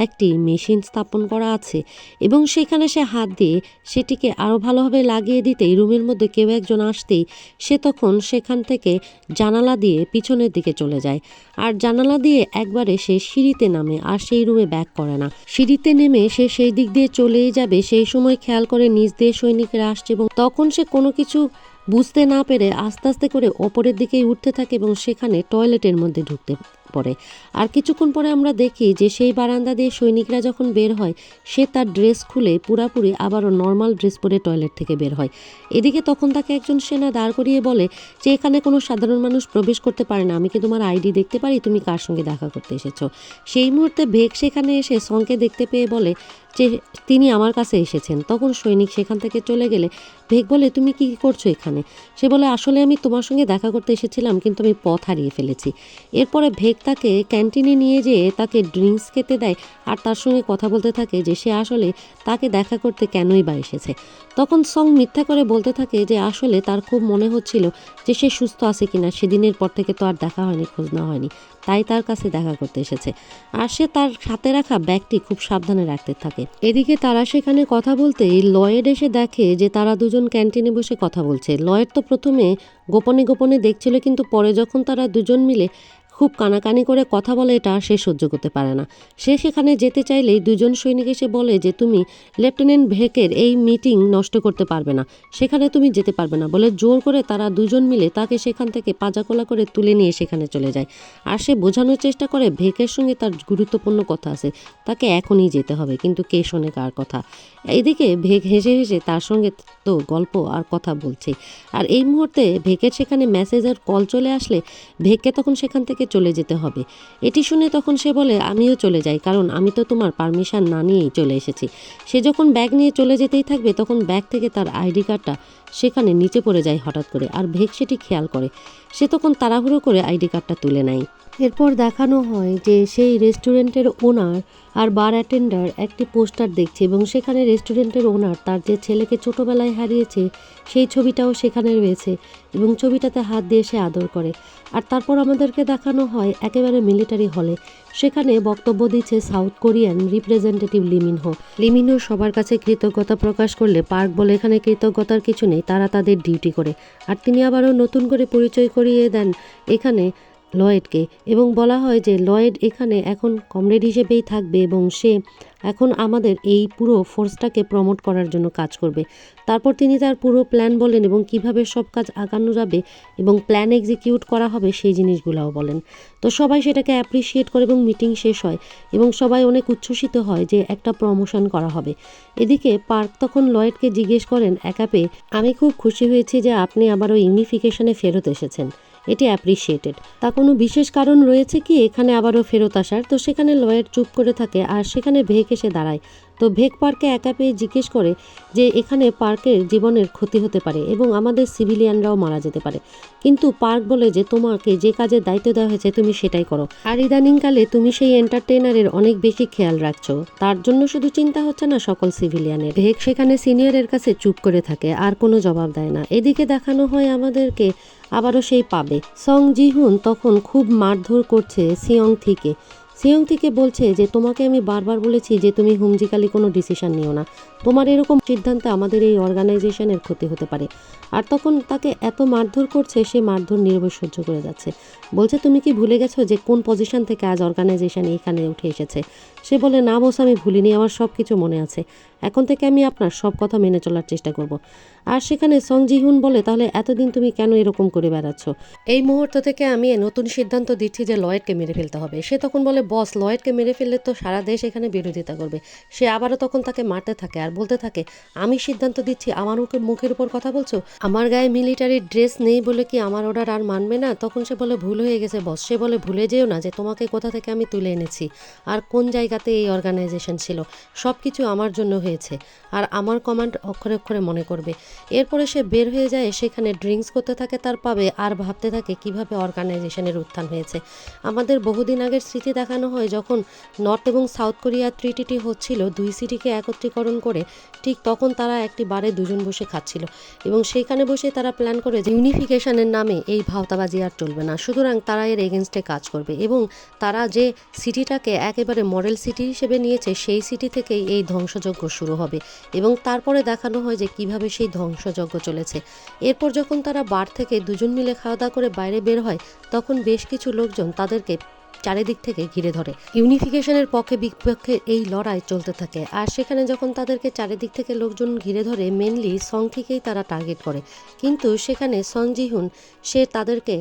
একটি মেশিন স্থাপন করা আছে এবং সেখানে সে হাত দিয়ে সেটিকে আরও ভালোভাবে লাগিয়ে দিতেই রুমের মধ্যে কেউ একজন আসতেই সে তখন সেখান থেকে জানালা দিয়ে পিছনের দিকে চলে যায়। আর জানালা দিয়ে একবারে সে সিঁড়িতে নামে আর সেই রুমে ব্যাক করে না। সিঁড়িতে নেমে সে সেই দিক দিয়ে চলেই যাবে, সেই সময় খেয়াল করে নিচ দিয়ে সৈনিকরা আসছে এবং তখন সে কোনো কিছু বুঝতে না পেরে আস্তে আস্তে করে ওপরের দিকেই উঠতে থাকে এবং সেখানে টয়লেটের মধ্যে ঢুকতে পড়ে। আর কিছুক্ষণ পরে আমরা দেখি যে সেই বারান্দা দিয়ে সৈনিকরা যখন বের হয় সে তার ড্রেস খুলে পুরাপুরি আবারও নর্মাল ড্রেস পরে টয়লেট থেকে বের হয়। এদিকে তখন তাকে একজন সেনা দাঁড় করিয়ে বলে যে এখানে কোনো সাধারণ মানুষ প্রবেশ করতে পারে না, আমি কি তোমার আইডি দেখতে পারি, তুমি কার সঙ্গে দেখা করতে এসেছো? সেই মুহূর্তে ভেগ সেখানে এসে সঙ্গে দেখতে পেয়ে বলে যে তিনি আমার কাছে এসেছেন। তখন সৈনিক সেখান থেকে চলে গেলে ভেগ বলে তুমি কি করছো এখানে? সে বলে আসলে আমি তোমার সঙ্গে দেখা করতে এসেছিলাম কিন্তু আমি পথ হারিয়ে ফেলেছি। এরপরে ভেগ তাকে ক্যান্টিনে নিয়ে যেয়ে তাকে ড্রিঙ্কস খেতে দেয় আর তার সঙ্গে কথা বলতে থাকে যে সে আসলে তাকে দেখা করতে কেনই বা এসেছে। তখন সং মিথ্যা করে বলতে থাকে যে আসলে তার খুব মনে হচ্ছিল যে সে সুস্থ আছে কিনা, সেদিনের পর থেকে তো আর দেখা হয়নি, খোঁজ নেওয়া হয়নি, তাই তার কাছে দেখা করতে এসেছে। আর সে তার হাতে রাখা ব্যাগটি খুব সাবধানে রাখতে থাকে। এদিকে তারা সেখানে কথা বলতেই লয়েড এসে দেখে যে তারা দুজন ক্যান্টিনে বসে কথা বলছে। লয়েড তো প্রথমে গোপনে গোপনে দেখছিল কিন্তু পরে যখন তারা দুজন মিলে খুব কানাকানি করে কথা বলে এটা সে সহ্য করতে পারে না। সে সেখানে যেতে চাইলেই দুজন সৈনিক এসে বলে যে তুমি লেফটেন্যান্ট ভেকের এই মিটিং নষ্ট করতে পারবে না, সেখানে তুমি যেতে পারবে না বলে জোর করে তারা দুজন মিলে তাকে সেখান থেকে পাজাকোলা করে তুলে নিয়ে সেখানে চলে যায়। আর সে বোঝানোর চেষ্টা করে ভেকের সঙ্গে তার গুরুত্বপূর্ণ কথা আছে, তাকে এখনই যেতে হবে, কিন্তু কে শোনে কার কথা। এইদিকে ভেক হেসে হেসে তার সঙ্গে তো গল্প আর কথা বলছে। আর এই মুহূর্তে ভেকের সেখানে মেসেজ আর কল চলে আসলে ভেককে তখন সেখান থেকে চলে যেতে হবে। এটি শুনে তখন সে বলে আমিও চলে যাই, কারণ আমি তো তোমার পারমিশন না নিয়েই চলে এসেছি। সে যখন ব্যাগ নিয়ে চলে যেতেই থাকবে তখন ব্যাগ থেকে তার আইডি কার্ডটা সেখানে নিচে পড়ে যায় হঠাৎ করে, আর ভেক সেটি খেয়াল করে। সে তখন তাড়াহুড়ো করে আইডি কার্ডটা তুলে নেয়। এরপর দেখানো হয় যে সেই রেস্টুরেন্টের ওনার আর বার অ্যাটেন্ডার একটি পোস্টার দেখছে এবং সেখানে রেস্টুরেন্টের ওনার তার যে ছেলেকে ছোটোবেলায় হারিয়েছে সেই ছবিটাও সেখানে রয়েছে এবং ছবিটাতে হাত দিয়ে সে আদর করে। আর তারপর আমাদেরকে দেখানো হয় একেবারে মিলিটারি হলে সেখানে বক্তব্য দিচ্ছে সাউথ কোরিয়ান রিপ্রেজেন্টেটিভ লিমিনহো। লিমিনহো সবার কাছে কৃতজ্ঞতা প্রকাশ করলে পার্ক বলে এখানে কৃতজ্ঞতার কিছু নেই, তারা তাদের ডিউটি করে। আর তিনি আবারও নতুন করে পরিচয় করিয়ে দেন এখানে লয়েডকে, এবং বলা হয় যে লয়েড এখানে এখন কমরেড হিসেবেই থাকবে এবং সে এখন আমাদের এই পুরো ফোর্সটাকে প্রমোট করার জন্য কাজ করবে। তারপর তিনি তার পুরো প্ল্যান বলেন এবং কিভাবে সব কাজ আগানো যাবে এবং প্ল্যান এক্সিকিউট করা হবে সেই জিনিসগুলোও বলেন। তো সবাই সেটাকে অ্যাপ্রিসিয়েট করে এবং মিটিং শেষ হয় এবং সবাই অনেক উচ্ছ্বসিত হয় যে একটা প্রমোশন করা হবে। এদিকে পার্ক তখন লয়েডকে জিজ্ঞেস করেন একা পেয়ে, আমি খুব খুশি হয়েছি যে আপনি আবারও ইউনিফিকেশনে ফেরত এসেছেন, এটি অ্যাপ্রিসিয়েটেড। তা কোনো বিশেষ কারণ রয়েছে কি এখানে আবারও ফেরত আসার? তো সেখানে লয়েড চুপ করে থাকে আর সেখানে ভেক এসে দাঁড়ায়। তো ভেক পার্কে একা পেয়ে জিজ্ঞেস করে যে এখানে পার্কের জীবনের ক্ষতি হতে পারে এবং আমাদের সিভিলিয়ানরাও মারা যেতে পারে, কিন্তু পার্ক বলে যে তোমাকে যে কাজের দায়িত্ব দেওয়া হয়েছে তুমি সেটাই করো, আর ইদানিংকালে তুমি সেই এন্টারটেইনারের অনেক বেশি খেয়াল রাখছো, তার জন্য শুধু চিন্তা হচ্ছে না সকল সিভিলিয়ানের। ভেক সেখানে সিনিয়রের কাছে চুপ করে থাকে আর কোনো জবাব দেয় না। এদিকে দেখানো হয় আমাদেরকে আবারও সেই পাবে সং জিহুন তখন খুব মারধর করছে সিয়ং থেকে। সিয়ং থেকে বলছে যে তোমাকে আমি বারবার বলেছি যে তুমি হুমজিকালি কোনো ডিসিশন নিও না, তোমার এরকম সিদ্ধান্তে আমাদের এই অর্গানাইজেশনের ক্ষতি হতে পারে। আর তখন তাকে এত মারধর করছে, সে মারধর নির্ভয় সহ্য করে যাচ্ছে। বলছে তুমি কি ভুলে গেছো যে কোন পজিশন থেকে আজ অর্গানাইজেশন এখানে উঠে এসেছে? সে বলে না বস, আমি ভুলিনি, আমার সব কিছু মনে আছে, এখন থেকে আমি আপনার সব কথা মেনে চলার চেষ্টা করব। আর সেখানে সং জিহুন বলে তাহলে এতদিন তুমি কেন এরকম করে বেড়াচ্ছ? এই মুহূর্ত থেকে আমি নতুন সিদ্ধান্ত দিচ্ছি যে লয়েডকে মেরে ফেলতে হবে। সে তখন বলে বস, লয়েডকে মেরে ফেললে তো সারা দেশ এখানে বিরোধিতা করবে। সে আবারও তখন তাকে মারতে থাকে আর বলতে থাকে আমি সিদ্ধান্ত দিচ্ছি, আমার মুখের উপর কথা বলছো? আমার গায়ে মিলিটারি ড্রেস নেই বলে কি আমার অর্ডার আর মানবে না? তখন সে বলে ভুল হয়ে গেছে বস। সে বলে ভুলে যেও না যে তোমাকে কোথা থেকে আমি তুলে এনেছি আর কোন জায়গাতে এই অর্গানাইজেশন ছিল, সব কিছু আমার জন্য হয়েছে আর আমার কমান্ড অক্ষরে অক্ষরে মনে করবে। এরপরে সে বের হয়ে যায়, সেখানে ড্রিঙ্কস করতে থাকে তার পাবে আর ভাবতে থাকে কিভাবে অর্গানাইজেশনের উত্থান হয়েছে। আমাদের বহুদিন আগের স্মৃতি দেখানো হয় যখন নর্থ এবং সাউথ কোরিয়া ট্রিটিটি হচ্ছিল দুই সিটিকে একত্রীকরণ করে, ঠিক তখন তারা একটি বারে দুজন বসে খাচ্ছিল এবং সেইখানে বসে তারা প্ল্যান করে যে ইউনিফিকেশনের নামে এই ভাওতাবাজি আর চলবে না, সুতরাং তারা এর এগেনস্টে কাজ করবে এবং তারা যে সিটিটাকে একেবারে মডেল সিটি হিসেবে নিয়েছে সেই সিটি থেকেই এই ধ্বংসযজ্ঞ শুরু হবে। এবং তারপরে দেখানো হয় যে কিভাবে সেই ধ্বংসযজ্ঞ চলেছে। এরপর যখন তারা বার থেকে দুজন মিলে খাওয়া দাওয়া করে বাইরে বের হয়, তখন বেশ কিছু লোকজন তাদেরকে চারিদিক থেকে ঘিরে ধরে। ইউনিফিকেশনের পক্ষে বিপক্ষে এই লড়াই চলতে থাকে আর সেখানে যখন তাদেরকে চারিদিক থেকে লোকজন ঘিরে ধরে মেনলি সং থেকেই তারা টার্গেট করে, কিন্তু সেখানে সং জিহুন সে তাদেরকে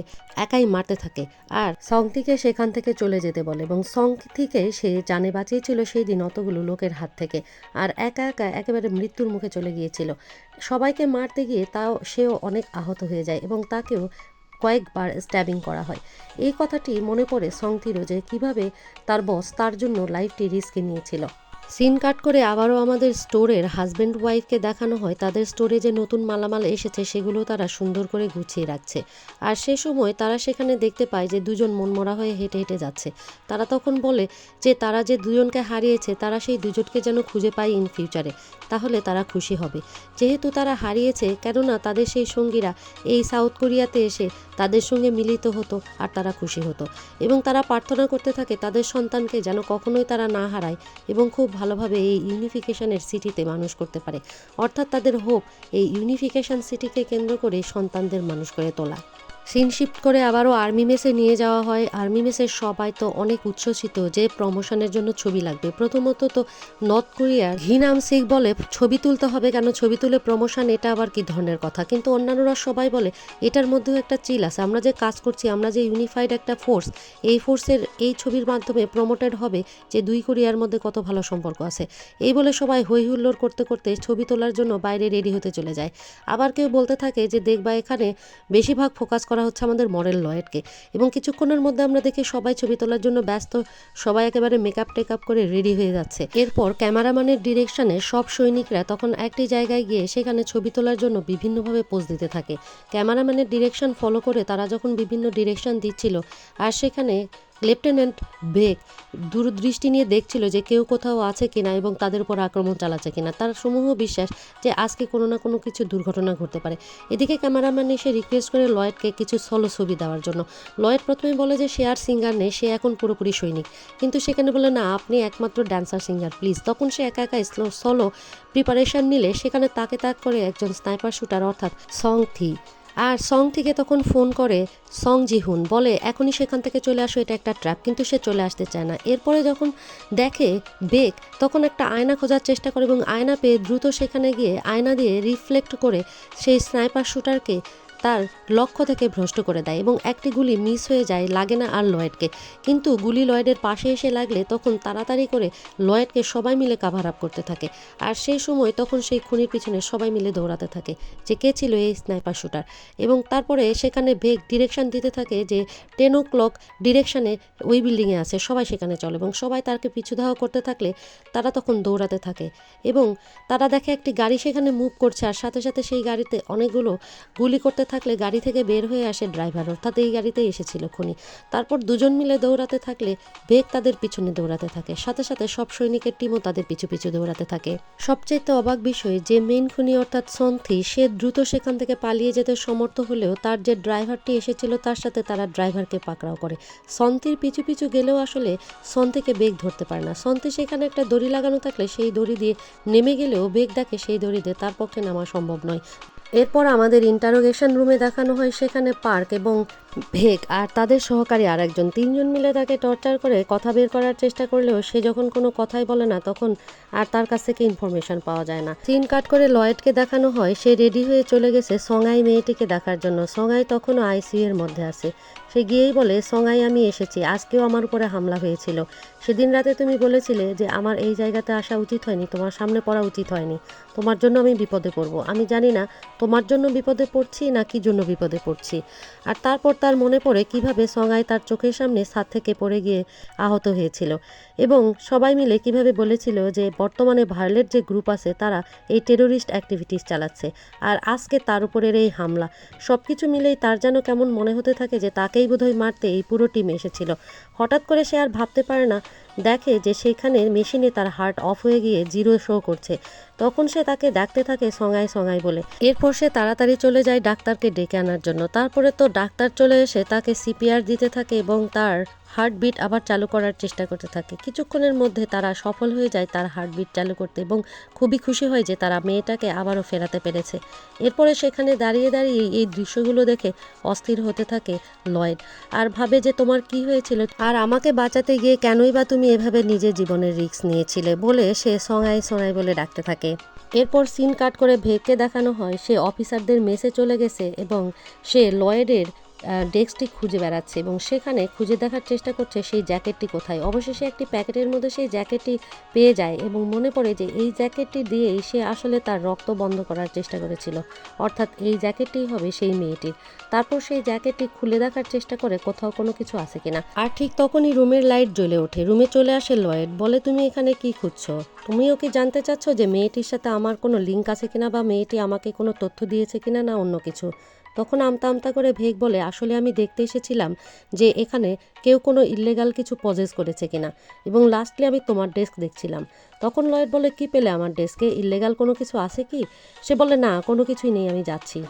একাই মারতে থাকে আর সং থেকে সেখান থেকে চলে যেতে বলে এবং সং থেকে সে জানে বাঁচিয়েছিল সেই দিন অতগুলো লোকের হাত থেকে আর একা একা একেবারে মৃত্যুর মুখে চলে গিয়েছিল। সবাইকে মারতে গিয়ে তাও সেও অনেক আহত হয়ে যায় এবং তাকেও কয়েকবার স্ট্যাবিং করা হয়। এই কথাটি মনে পড়ে সংথিরও যে কিভাবে তার বস তার জন্য লাইফটি রিস্কে নিয়েছিল। সিন কাট করে আবারও আমাদের স্টোরের হাজব্যান্ড ওয়াইফকে দেখানো হয় তাদের স্টোরে যে নতুন মালামাল এসেছে সেগুলো তারা সুন্দর করে গুছিয়ে রাখছে। আর সে সময় তারা সেখানে দেখতে পায় যে দুজন মনমরা হয়ে হেঁটে হেঁটে যাচ্ছে। তারা তখন বলে যে তারা যে দুজনকে হারিয়েছে তারা সেই দুজনকে যেন খুঁজে পায় ইন ফিউচারে, তাহলে তারা খুশি হবে। যেহেতু তারা হারিয়েছে, কেননা তাদের সেই সঙ্গীরা এই সাউথ কোরিয়াতে এসে তাদের সঙ্গে মিলিত হতো আর তারা খুশি হতো এবং তারা প্রার্থনা করতে থাকে তাদের সন্তানকে যেন কখনোই তারা না হারায় এবং খুব ভালোভাবে এই ইউনিফিকেশনের সিটিতে মানুষ করতে পারে। অর্থাৎ তাদের হোপ এই ইউনিফিকেশন সিটিকে কেন্দ্র করে সন্তানদের মানুষ করে তোলা। সিন শিফট করে আবারও আর্মি মেসে নিয়ে যাওয়া হয়। আর্মি মেসের সবাই তো অনেক উচ্ছ্বসিত যে প্রমোশনের জন্য ছবি লাগবে। প্রথমত তো নর্থ কোরিয়ার হিনাম সিক বলে ছবি তুলতে হবে কেন, ছবি তুলে প্রমোশন, এটা আবার কি ধরনের কথা? কিন্তু অন্যান্যরা সবাই বলে এটার মধ্যেও একটা চিল আছে, আমরা যে কাজ করছি, আমরা যে ইউনিফাইড একটা ফোর্স, এই ফোর্সের এই ছবির মাধ্যমে প্রমোটেড হবে যে দুই কোরিয়ার মধ্যে কত ভালো সম্পর্ক আছে। এই বলে সবাই হই হুল্লোড় করতে করতে ছবি তোলার জন্য বাইরে রেডি হতে চলে যায়। আবার কেউ বলতে থাকে যে দেখবা এখানে বেশিরভাগ ফোকাস করা হচ্ছে আমাদের মডেল লয়েডকে এবং কিছুক্ষণের মধ্যে আমরা দেখি সবাই ছবি তোলার জন্য ব্যস্ত, সবাই একেবারে মেকআপ টেকআপ করে রেডি হয়ে যাচ্ছে। এরপর ক্যামেরাম্যানের ডিরেকশনে সব সৈনিকরা তখন একটি জায়গায় গিয়ে সেখানে ছবি তোলার জন্য বিভিন্নভাবে পোজ দিতে থাকে। ক্যামেরাম্যানের ডিরেকশন ফলো করে তারা যখন বিভিন্ন ডিরেকশন দিচ্ছিল আর সেখানে লেফটেন্যান্ট বেক দূরদৃষ্টি নিয়ে দেখছিল যে কেউ কোথাও আছে কিনা এবং তাদের উপর আক্রমণ চালাচ্ছে কিনা। তার সমূহ বিশ্বাস যে আজকে কোনো না কোনো কিছু দুর্ঘটনা ঘটতে পারে। এদিকে ক্যামেরাম্যান এসে রিকোয়েস্ট করে লয়েডকে কিছু সলো ছবি দেওয়ার জন্য। লয়েড প্রথমে বলে যে সে আর সিঙ্গার নেই, সে এখন পুরোপুরি সৈনিক, কিন্তু সেখানে বলে না, আপনি একমাত্র ড্যান্সার সিঙ্গার, প্লিজ। তখন সে একা একা সলো প্রিপারেশন নিলে সেখানে তাকে তাক করে একজন স্নাইপার শুটার অর্থাৎ সং থি। আর সং থেকে তখন ফোন করে সং জিহুন, বলে এখনই সেখান থেকে চলে আসো, এটা একটা ট্র্যাপ, কিন্তু সে চলে আসতে চায় না। এরপরে যখন দেখে বেক, তখন একটা আয়না খোঁজার চেষ্টা করে এবং আয়না পেয়ে দ্রুত সেখানে গিয়ে আয়না দিয়ে রিফ্লেক্ট করে সেই স্নাইপার শুটারকে তার লক্ষ্য থেকে ভ্রষ্ট করে দেয় এবং একটি গুলি মিস হয়ে যায়, লাগে না আর লয়েডকে। কিন্তু গুলি লয়েডের পাশে এসে লাগলে তখন তাড়াতাড়ি করে লয়েডকে সবাই মিলে কাভার আপ করতে থাকে। আর সেই সময় তখন সেই খুনির পিছনে সবাই মিলে দৌড়াতে থাকে যে কে ছিল এই স্নাইপার শুটার। এবং তারপরে সেখানে বেগ ডিরেকশন দিতে থাকে যে 10 o'clock ডিরেকশানে ওই বিল্ডিংয়ে আছে, সবাই সেখানে চলে। এবং সবাই তাকে পিছু ধাওয়া করতে থাকলে তারা তখন দৌড়াতে থাকে এবং তারা দেখে একটি গাড়ি সেখানে মুভ করছে, আর সাথে সাথে সেই গাড়িতে অনেকগুলো গুলি করতে থাকলে গাড়ি থেকে বের হয়ে আসে ড্রাইভার, অর্থাৎ এই গাড়িতে এসেছিল খুনি। তারপর দুজন মিলে দৌড়াতে থাকলে বেগ তাদের পিছনে দৌড়াতে থাকে, সাথে সাথে সব সৈনিকের টিমও তাদের পিছু পিছু দৌড়াতে থাকে। সবচেয়ে অবাক বিষয় যে মেইন খুনি অর্থাৎ সন্থি, সে দ্রুত সেখান থেকে পালিয়ে যেতে সমর্থ হলেও তার যে ড্রাইভারটি এসেছিল তার সাথে তারা ড্রাইভারকে পাকড়াও করে। সন্থির পিছু পিছু গেলেও আসলে সন্থিকে বেগ ধরতে পারে না। সন্থি সেখানে একটা দড়ি লাগানো থাকলে সেই দড়ি দিয়ে নেমে গেলেও বেগ দেখে সেই দড়ি দিয়ে তার পক্ষে নামা সম্ভব নয়। এরপর আমাদের ইন্টারোগেশন রুমে দেখানো হয় সেখানে পার্ক এবং ভেগ আর তাদের সহকারী আর একজন, তিনজন মিলে তাকে টর্চার করে কথা বের করার চেষ্টা করলেও সে যখন কোনো কথাই বলে না তখন আর তার কাছ থেকে ইনফরমেশন পাওয়া যায় না। সিন কাট করে লয়েডকে দেখানো হয় সে রেডি হয়ে চলে গেছে সঙাই মেয়েটিকে দেখার জন্য। সঙাই তখনও আইসিইউ এর মধ্যে আছে। সে গিয়েই বলে, সঙাই আমি এসেছি, আজকেও আমার উপরে হামলা হয়েছিল। সেদিন রাতে তুমি বলেছিলে যে আমার এই জায়গাতে আসা উচিত হয়নি, তোমার সামনে পড়া উচিত হয়নি, তোমার জন্য আমি বিপদে পড়বো। আমি জানি না তোমার জন্য বিপদে পড়ছি না কি জন্য বিপদে পড়ছি। আর তারপর তার মনে পড়ে কিভাবে সঙাই তার চোখের সামনে ছাদ থেকে পড়ে গিয়ে আহত হয়েছিল এবং সবাই মিলে কিভাবে বলেছিল যে বর্তমানে ভায়োলেট যে গ্রুপ আছে তারা এই টেরোরিস্ট অ্যাক্টিভিটিস চালাচ্ছে, আর আজকে তার উপরের এই হামলা। সব কিছু মিলেই তার যেন কেমন মনে হতে থাকে যে তাকেই বোধহয় মারতে এই পুরো টিম এসেছিল। হঠাৎ করে সে আর ভাবতে পারে না, দেখে যে সেখানে মেশিনে তার হার্ট অফ হয়ে গিয়ে 0 শো করছে। তখন সে তাকে ডাকতে থাকে সঙাই সঙাই বলে। এরপর সে তাড়াতাড়ি চলে যায় ডাক্তারকে ডেকে আনার জন্য। তারপরে তো ডাক্তার চলে এসে তাকে সিপিআর দিতে থাকে এবং তার হার্টবিট আবার চালু করার চেষ্টা করতে থাকে। কিছুক্ষণের মধ্যে তারা সফল হয়ে যায় তার হার্টবিট চালু করতে এবং খুবই খুশি হয় যে তারা মেয়েটাকে আবারও ফেরাতে পেরেছে। এরপরে সেখানে দাঁড়িয়ে দাঁড়িয়ে এই দৃশ্যগুলো দেখে অস্থির হতে থাকে লয়েড, আর ভাবে যে তোমার কি হয়েছিল আর আমাকে বাঁচাতে গিয়ে কেনই বা তুমি এভাবে নিজের জীবনের রিস্ক নিয়েছিলে, বলে সে সঙাই সঙাই বলে ডাকতে থাকে। এরপর সিন কাট করে ভেগকে দেখানো হয় সে অফিসারদের মেসে চলে গেছে এবং সে লয়েডের ডেস্কটি খুঁজে বেড়াচ্ছে এবং সেখানে খুঁজে দেখার চেষ্টা করছে সেই জ্যাকেটটি কোথায়। অবশেষে একটি প্যাকেটের মধ্যে সেই জ্যাকেটটি পেয়ে যায় এবং মনে পড়ে যে এই জ্যাকেটটি দিয়েই সে আসলে তার রক্ত বন্ধ করার চেষ্টা করেছিল, অর্থাৎ এই জ্যাকেটটিই হবে সেই মেয়েটির। তারপর সেই জ্যাকেটটি খুলে দেখার চেষ্টা করে কোথাও কোনো কিছু আছে কিনা। আর ঠিক তখনই রুমের লাইট জ্বলে ওঠে। রুমে চলে আসে লয়েড, বলে তুমি এখানে কি খুঁজছো? তুমিও কি জানতে চাচ্ছ যে মেয়েটির সাথে আমার কোনো লিঙ্ক আছে কিনা বা মেয়েটি আমাকে কোনো তথ্য দিয়েছে কিনা, না অন্য কিছু? তখন আমতা আমতা করে ভেগ বলে, আসলে আমি দেখতে এসেছিলাম যে এখানে কেউ কোনো ইললিগাল কিছু পজেস করেছে কিনা এবং লাস্টলি আমি তোমার ডেস্ক দেখছিলাম। তখন লয়েড বলে, কি পেলে আমার ডেস্কে? ইললিগাল কোনো কিছু আছে কি? সে বলে, না কোনো কিছুই নেই, আমি যাচ্ছি।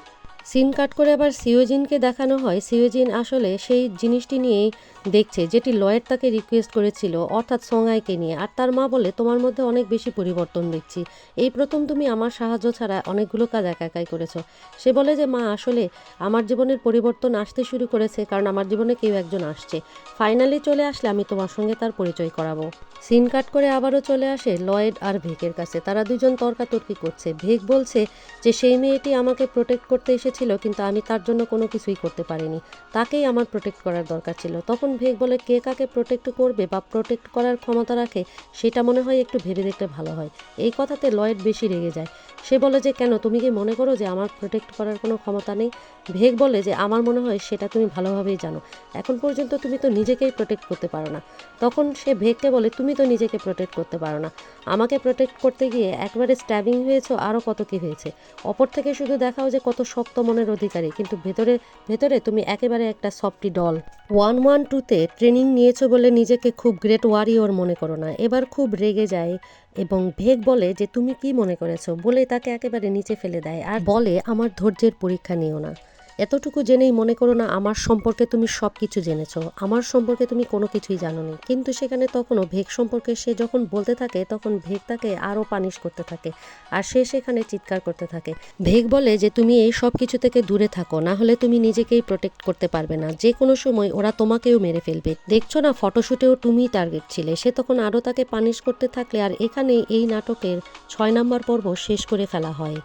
সিন কাট করে আবার সিওজিনকে দেখানো হয়। সিওজিন আসলে সেই জিনিসটি নিয়েই দেখছে যেটি লয়েড তাকে রিকোয়েস্ট করেছিল, অর্থাৎ সঙাইকে নিয়ে। আর তার মা বলে, তোমার মধ্যে অনেক বেশি পরিবর্তন দেখছি, এই প্রথম তুমি আমার সাহায্য ছাড়া অনেকগুলো কাজ একা একাই করেছো। সে বলে যে মা, আসলে আমার জীবনের পরিবর্তন আসতে শুরু করেছে কারণ আমার জীবনে কেউ একজন আসছে, ফাইনালি চলে আসলে আমি তোমার সঙ্গে তার পরিচয় করাবো। সিন কাট করে আবারও চলে আসে লয়েড আর ভেগের কাছে। তারা দুজন তর্কাতর্কি করছে। ভেগ বলছে যে সেই মেয়েটি আমাকে প্রোটেক্ট করতে এসেছিল কিন্তু আমি তার জন্য কোনো কিছুই করতে পারিনি, তাকেই আমার প্রোটেক্ট করার দরকার ছিল। তখন ভেগ বলে, কে কাকে প্রোটেক্ট করবে বা প্রোটেক্ট করার ক্ষমতা রাখে সেটা মনে হয় একটু ভেবে দেখলে ভালো হয়। এই কথাতে লয়েড বেশি রেগে যায়। সে বলে যে কেন, তুমি কি মনে করো যে আমার প্রোটেক্ট করার কোনো ক্ষমতা নেই? ভেগ বলে যে আমার মনে হয় সেটা তুমি ভালোভাবেই জানো, এখন পর্যন্ত তুমি তো নিজেকেই প্রোটেক্ট করতে পারো না। তখন সে ভেগকে বলে, তুমি তো নিজেকে প্রোটেক্ট করতে পারো না, আমাকে প্রোটেক্ট করতে গিয়ে একবারে স্ট্যাবিং হয়েছো, আরও কত কি হয়েছে। অপর থেকে শুধু দেখাও যে কত শক্ত মনের অধিকারী, কিন্তু ভেতরে ভেতরে তুমি একেবারে একটা সফটি ডল। 112-তে ট্রেনিং নিয়েছো বলে নিজেকে খুব গ্রেট ওয়ারিয়র মনে করো না। এবার খুব রেগে যায় এবং ভেগ বলে যে তুমি কি মনে করেছো বলে তাকে একেবারে নিচে ফেলে দেয় আর বলে আমার ধৈর্যের পরীক্ষা নিও না। এতটুকু জেনেই মনে করো না আমার সম্পর্কে তুমি সব কিছু জেনেছো, আমার সম্পর্কে তুমি কোনো কিছুই জানোনি। কিন্তু সেখানে তখনও ভেগ সম্পর্কে সে যখন বলতে থাকে তখন ভেগ তাকে আরও পানিশ করতে থাকে আর সে সেখানে চিৎকার করতে থাকে। ভেগ বলে যে তুমি এই সব কিছু থেকে দূরে থাকো, না হলে তুমি নিজেকেই প্রোটেক্ট করতে পারবে না, যে কোনো সময় ওরা তোমাকেও মেরে ফেলবে। দেখছো না ফটোশুটেও তুমিই টার্গেট ছিলে। সে তখন আরও তাকে পানিশ করতে থাকলে আর এখানে এই নাটকের 6 নম্বর পর্ব শেষ করে ফেলা হয়।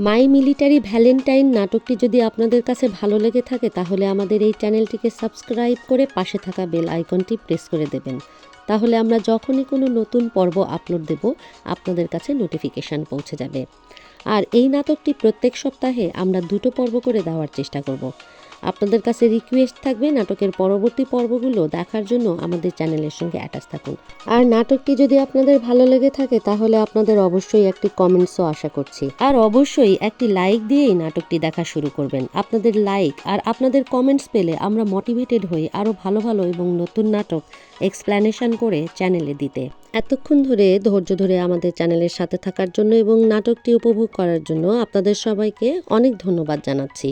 মাই মিলিটারি ভ্যালেন্টাইন নাটকটি যদি আপনাদের কাছে ভালো লেগে থাকে তাহলে আমাদের এই চ্যানেলটিকে সাবস্ক্রাইব করে পাশে থাকা বেল আইকনটি প্রেস করে দেবেন। তাহলে আমরা যখনই কোনো নতুন পর্ব আপলোড দেব আপনাদের কাছে নোটিফিকেশান পৌঁছে যাবে। আর এই নাটকটি প্রত্যেক সপ্তাহে আমরা 2টো পর্ব করে দেওয়ার চেষ্টা করব। আপনাদের কাছে রিকোয়েস্ট থাকবে নাটকের পরবর্তী পর্বগুলো দেখার জন্য আমাদের চ্যানেলের সঙ্গে অ্যাটাচ থাকুন। আর নাটকটি যদি আপনাদের ভালো লেগে থাকে তাহলে আপনাদের অবশ্যই একটি কমেন্টসও আশা করছি। আর অবশ্যই একটি লাইক দিয়েই নাটকটি দেখা শুরু করবেন। আপনাদের লাইক আর আপনাদের কমেন্টস পেলে আমরা মোটিভেটেড হই আরও ভালো ভালো এবং নতুন নাটক এক্সপ্ল্যানেশন করে চ্যানেলে দিতে। এতক্ষণ ধরে ধৈর্য ধরে আমাদের চ্যানেলের সাথে থাকার জন্য এবং নাটকটি উপভোগ করার জন্য আপনাদের সবাইকে অনেক ধন্যবাদ জানাচ্ছি।